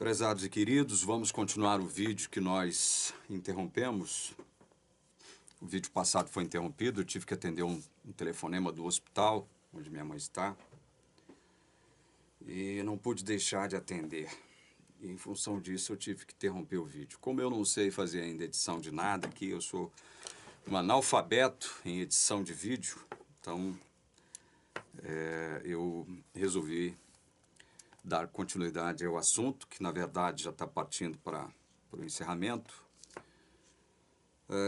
Prezados e queridos, vamos continuar o vídeo que nós interrompemos. O vídeo passado foi interrompido, eu tive que atender um telefonema do hospital, onde minha mãe está, e não pude deixar de atender. E, em função disso, eu tive que interromper o vídeo. Como eu não sei fazer ainda edição de nada aqui, eu sou um analfabeto em edição de vídeo, então eu resolvi dar continuidade ao assunto, que na verdade já está partindo para o encerramento.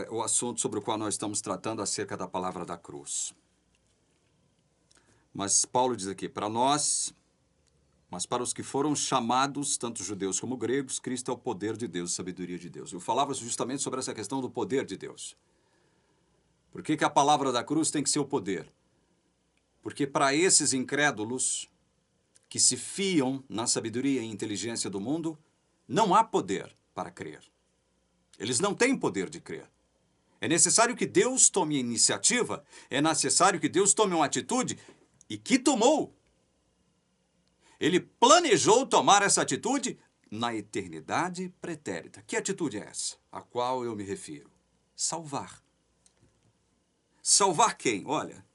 O assunto sobre o qual nós estamos tratando acerca da palavra da cruz. Mas Paulo diz aqui, para nós, mas para os que foram chamados, tanto judeus como gregos, Cristo é o poder de Deus, a sabedoria de Deus. Eu falava justamente sobre essa questão do poder de Deus. Por que a palavra da cruz tem que ser o poder? Porque para esses incrédulos que se fiam na sabedoria e inteligência do mundo, não há poder para crer. Eles não têm poder de crer. É necessário que Deus tome a iniciativa, é necessário que Deus tome uma atitude, e que tomou. Ele planejou tomar essa atitude na eternidade pretérita. Que atitude é essa? A qual eu me refiro? Salvar. Salvar quem? Olha,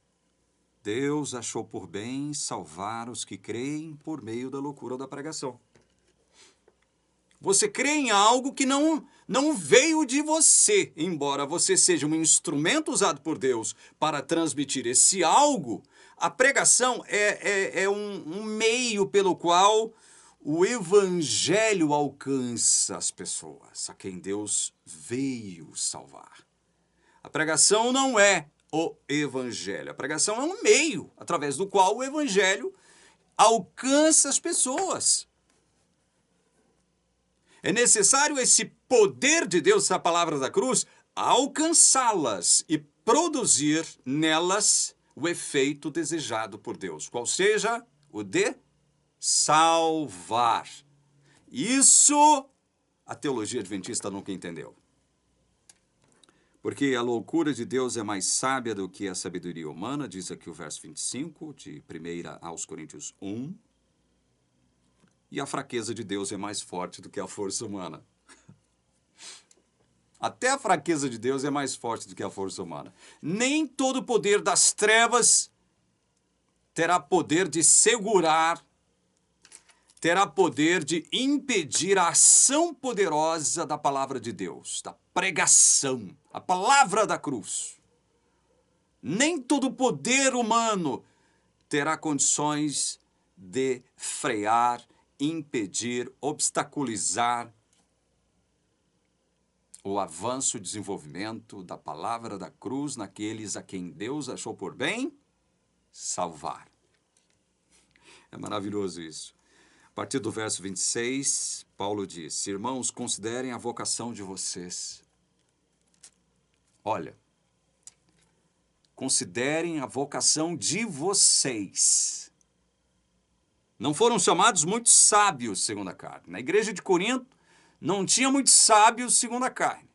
Deus achou por bem salvar os que creem por meio da loucura da pregação. Você crê em algo que não veio de você, embora você seja um instrumento usado por Deus para transmitir esse algo. A pregação é um meio pelo qual o evangelho alcança as pessoas, a quem Deus veio salvar. A pregação não é o evangelho. A pregação é um meio através do qual o evangelho alcança as pessoas. É necessário esse poder de Deus, a palavra da cruz, alcançá-las e produzir nelas o efeito desejado por Deus, qual seja o de salvar. Isso a teologia adventista nunca entendeu. Porque a loucura de Deus é mais sábia do que a sabedoria humana, diz aqui o verso 25, de 1 aos Coríntios 1. E a fraqueza de Deus é mais forte do que a força humana. Até a fraqueza de Deus é mais forte do que a força humana. Nem todo o poder das trevas terá poder de segurar, terá poder de impedir a ação poderosa da palavra de Deus, da pregação, a palavra da cruz. Nem todo o poder humano terá condições de frear, impedir, obstaculizar o avanço e desenvolvimento da palavra da cruz naqueles a quem Deus achou por bem salvar. É maravilhoso isso. A partir do verso 26, Paulo diz, irmãos, considerem a vocação de vocês. Olha, considerem a vocação de vocês. Não foram chamados muitos sábios, segundo a carne. Na igreja de Corinto, não tinha muitos sábios, segundo a carne.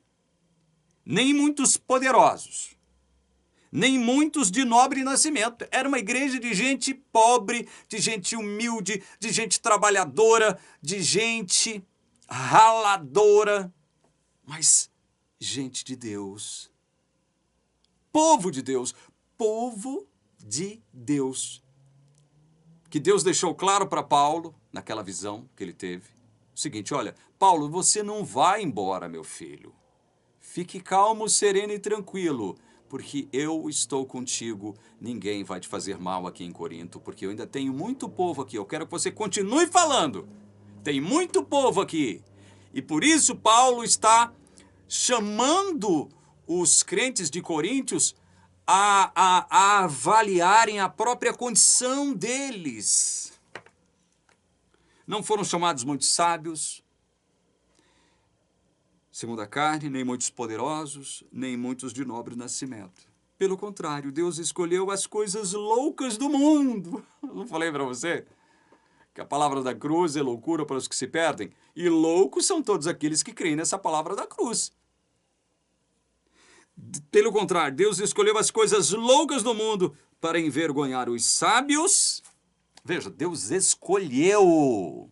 Nem muitos poderosos. Nem muitos de nobre nascimento. Era uma igreja de gente pobre, de gente humilde, de gente trabalhadora, de gente raladora. Mas gente de Deus. Povo de Deus. Povo de Deus. Que Deus deixou claro para Paulo, naquela visão que ele teve, o seguinte, olha, Paulo, você não vai embora, meu filho. Fique calmo, sereno e tranquilo, porque eu estou contigo, ninguém vai te fazer mal aqui em Corinto, porque eu ainda tenho muito povo aqui, eu quero que você continue falando. Tem muito povo aqui. E por isso Paulo está chamando os crentes de Coríntios a avaliarem a própria condição deles. Não foram chamados muitos sábios, segundo a carne, nem muitos poderosos, nem muitos de nobre nascimento. Pelo contrário, Deus escolheu as coisas loucas do mundo. Não falei para você que a palavra da cruz é loucura para os que se perdem? E loucos são todos aqueles que creem nessa palavra da cruz. Pelo contrário, Deus escolheu as coisas loucas do mundo para envergonhar os sábios. Veja, Deus escolheu.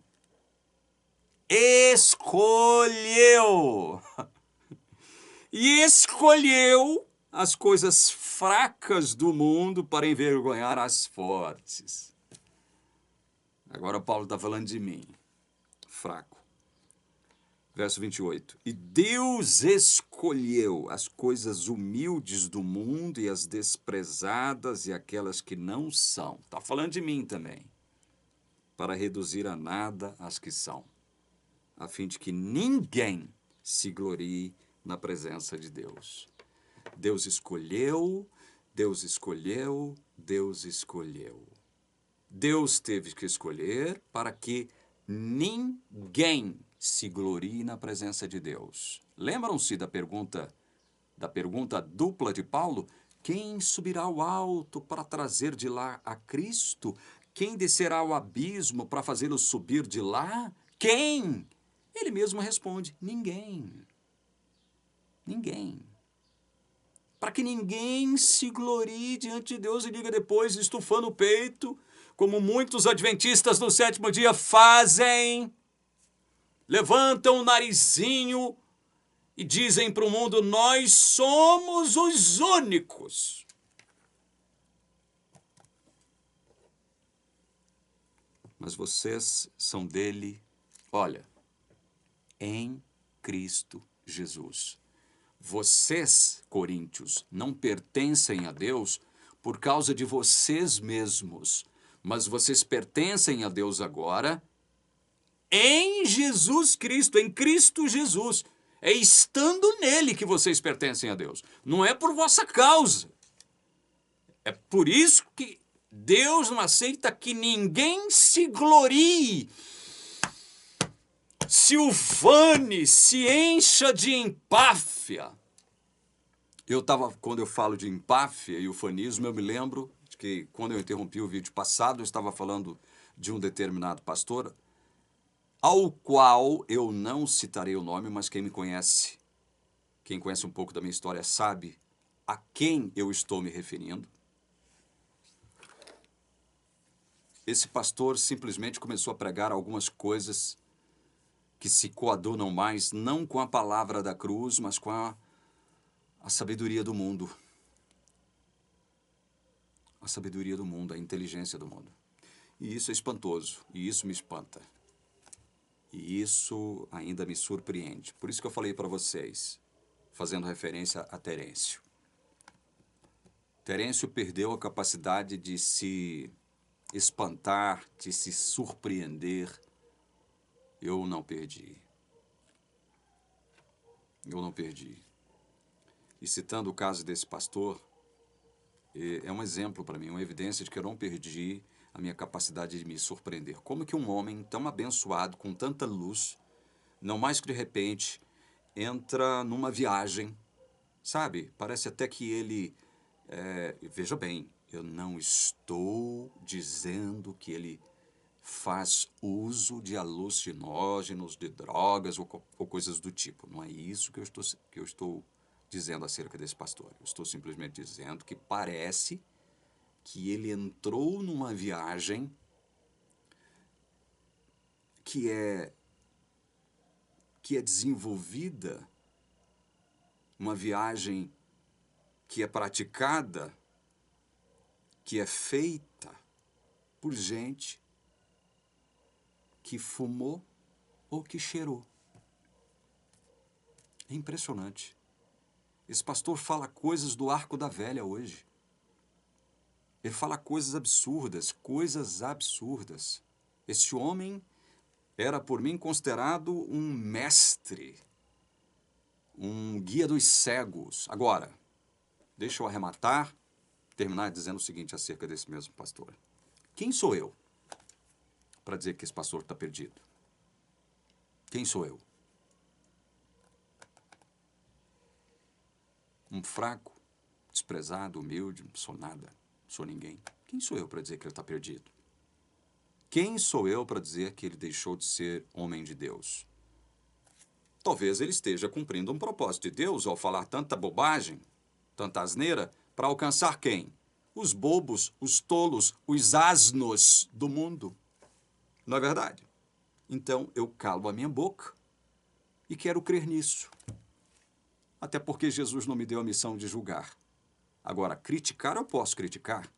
escolheu. E escolheu as coisas fracas do mundo para envergonhar as fortes. Agora Paulo está falando de mim, fraco. Verso 28. E Deus escolheu as coisas humildes do mundo e as desprezadas e aquelas que não são. Está falando de mim também. Para reduzir a nada as que são, a fim de que ninguém se glorie na presença de Deus. Deus escolheu, Deus escolheu, Deus escolheu. Deus teve que escolher para que ninguém se glorie na presença de Deus. Lembram-se da pergunta dupla de Paulo? Quem subirá ao alto para trazer de lá a Cristo? Quem descerá ao abismo para fazê-lo subir de lá? Quem? Ele mesmo responde, ninguém. Ninguém. Para que ninguém se glorie diante de Deus e diga depois, estufando o peito, como muitos adventistas no sétimo dia fazem, levantam o narizinho e dizem para o mundo, nós somos os únicos. Mas vocês são dele, olha, em Cristo Jesus. Vocês, coríntios, não pertencem a Deus por causa de vocês mesmos, mas vocês pertencem a Deus agora em Jesus Cristo, em Cristo Jesus. É estando nele que vocês pertencem a Deus. Não é por vossa causa. É por isso que Deus não aceita que ninguém se glorie, se ufane, se encha de empáfia. Quando eu falo de empáfia e ufanismo, eu me lembro de que quando eu interrompi o vídeo passado, eu estava falando de um determinado pastor, ao qual eu não citarei o nome, mas quem conhece um pouco da minha história sabe a quem eu estou me referindo. Esse pastor simplesmente começou a pregar algumas coisas que se coadunam mais, não com a palavra da cruz, mas com a sabedoria do mundo. A sabedoria do mundo, a inteligência do mundo. E isso é espantoso, e isso me espanta. E isso ainda me surpreende. Por isso que eu falei para vocês, fazendo referência a Terêncio. Terêncio perdeu a capacidade de se espantar, de se surpreender. Eu não perdi. Eu não perdi. E citando o caso desse pastor, é um exemplo para mim, uma evidência de que eu não perdi a minha capacidade de me surpreender. Como que um homem tão abençoado, com tanta luz, não mais que de repente, entra numa viagem, sabe? Parece até que ele... veja bem, eu não estou dizendo que ele faz uso de alucinógenos, de drogas ou coisas do tipo. Não é isso que eu estou dizendo acerca desse pastor. Eu estou simplesmente dizendo que parece que ele entrou numa viagem que é desenvolvida, uma viagem que é praticada, que é feita por gente que fumou ou que cheirou. É impressionante. Esse pastor fala coisas do Arco da Velha hoje. Ele fala coisas absurdas, coisas absurdas. Esse homem era por mim considerado um mestre, um guia dos cegos. Agora, deixa eu arrematar, terminar dizendo o seguinte acerca desse mesmo pastor. Quem sou eu para dizer que esse pastor está perdido? Quem sou eu? Um fraco, desprezado, humilde, não sou nada, não sou ninguém. Quem sou eu para dizer que ele está perdido? Quem sou eu para dizer que ele deixou de ser homem de Deus? Talvez ele esteja cumprindo um propósito de Deus ao falar tanta bobagem, tanta asneira, para alcançar quem? Os bobos, os tolos, os asnos do mundo. Não é verdade? Então eu calo a minha boca e quero crer nisso. Até porque Jesus não me deu a missão de julgar. Agora, criticar eu posso criticar.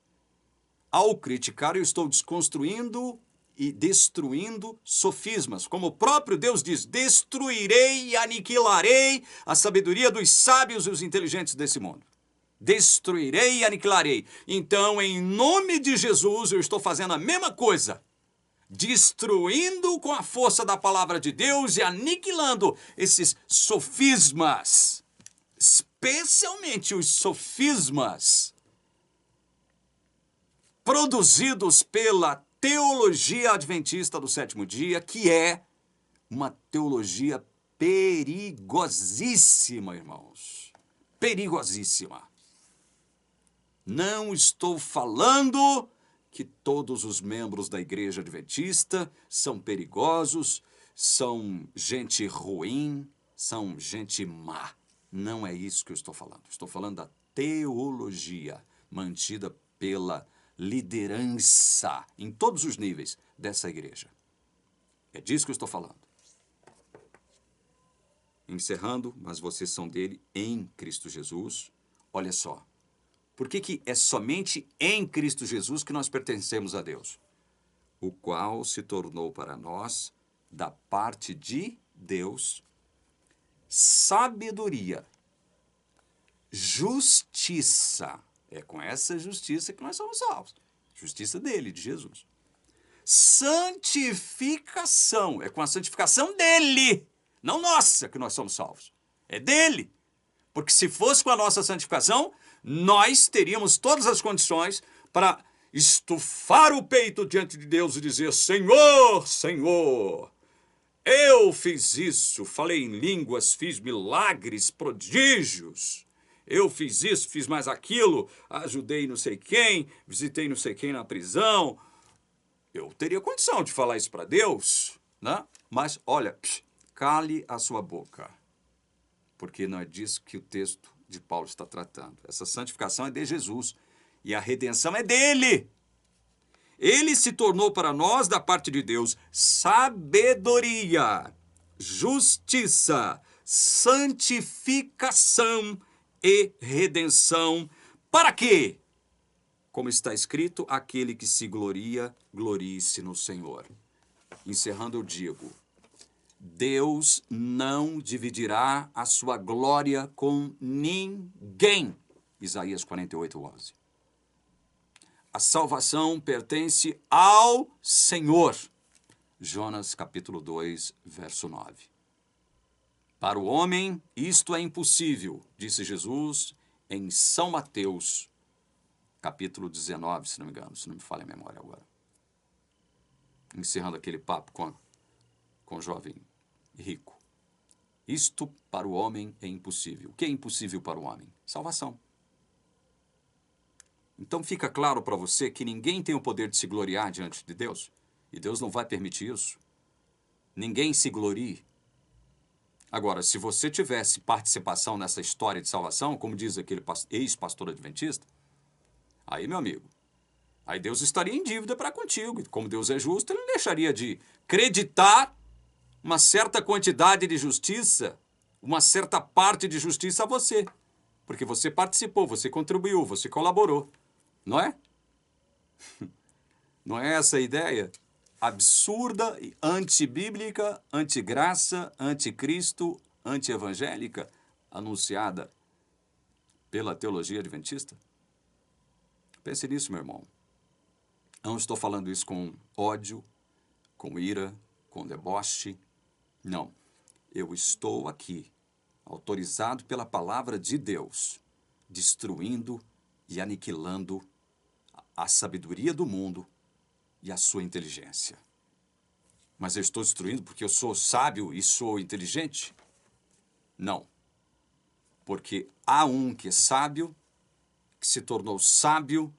Ao criticar, eu estou desconstruindo e destruindo sofismas. Como o próprio Deus diz, destruirei e aniquilarei a sabedoria dos sábios e os inteligentes desse mundo. Destruirei e aniquilarei. Então, em nome de Jesus, eu estou fazendo a mesma coisa. Destruindo com a força da palavra de Deus e aniquilando esses sofismas. Especialmente os sofismas produzidos pela teologia adventista do sétimo dia, que é uma teologia perigosíssima, irmãos. Perigosíssima. Não estou falando que todos os membros da igreja adventista são perigosos, são gente ruim, são gente má. Não é isso que eu estou falando. Estou falando da teologia mantida pela liderança em todos os níveis dessa igreja. É disso que eu estou falando. Encerrando, mas vocês são dele em Cristo Jesus. Olha só. Por que é somente em Cristo Jesus que nós pertencemos a Deus? O qual se tornou para nós, da parte de Deus, sabedoria, justiça. É com essa justiça que nós somos salvos. Justiça dele, de Jesus. Santificação. É com a santificação dele, não nossa, que nós somos salvos. É dele. Porque se fosse com a nossa santificação, nós teríamos todas as condições para estufar o peito diante de Deus e dizer: Senhor, Senhor, eu fiz isso, falei em línguas, fiz milagres, prodígios. Eu fiz isso, fiz mais aquilo, ajudei não sei quem, visitei não sei quem na prisão. Eu teria condição de falar isso para Deus, né? Mas, olha, cale a sua boca. Porque não é disso que o texto de Paulo está tratando. Essa santificação é de Jesus e a redenção é dele. Ele se tornou para nós, da parte de Deus, sabedoria, justiça, santificação e redenção. Para quê? Como está escrito, aquele que se gloria, glorie-se no Senhor. Encerrando, eu digo: Deus não dividirá a sua glória com ninguém. Isaías 48:11. A salvação pertence ao Senhor. Jonas capítulo 2, verso 9. Para o homem isto é impossível, disse Jesus em São Mateus, capítulo 19, se não me engano, se não me falha a memória agora. Encerrando aquele papo com o jovem rico. Isto para o homem é impossível. O que é impossível para o homem? Salvação. Então fica claro para você que ninguém tem o poder de se gloriar diante de Deus. E Deus não vai permitir isso. Ninguém se glorie. Agora, se você tivesse participação nessa história de salvação, como diz aquele ex-pastor adventista, aí, meu amigo, aí Deus estaria em dívida para contigo. E como Deus é justo, ele não deixaria de creditar uma certa quantidade de justiça, uma certa parte de justiça a você. Porque você participou, você contribuiu, você colaborou. Não é? Não é essa a ideia absurda, antibíblica, antigraça, anticristo, antievangélica, anunciada pela teologia adventista? Pense nisso, meu irmão. Não estou falando isso com ódio, com ira, com deboche. Não. Eu estou aqui, autorizado pela palavra de Deus, destruindo e aniquilando a sabedoria do mundo e a sua inteligência. Mas eu estou destruindo porque eu sou sábio e sou inteligente? Não. Porque há um que é sábio, que se tornou sábio,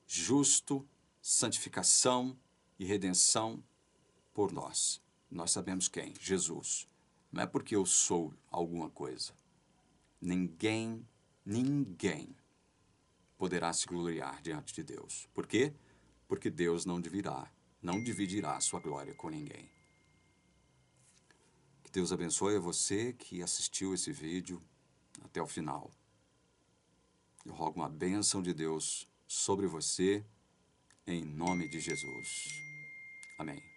justo, santificação e redenção por nós. Nós sabemos quem? Jesus. Não é porque eu sou alguma coisa. Ninguém poderá se gloriar diante de Deus. Por quê? Porque Deus não dividirá a sua glória com ninguém. Que Deus abençoe a você que assistiu esse vídeo até o final. Eu rogo uma bênção de Deus sobre você, em nome de Jesus. Amém.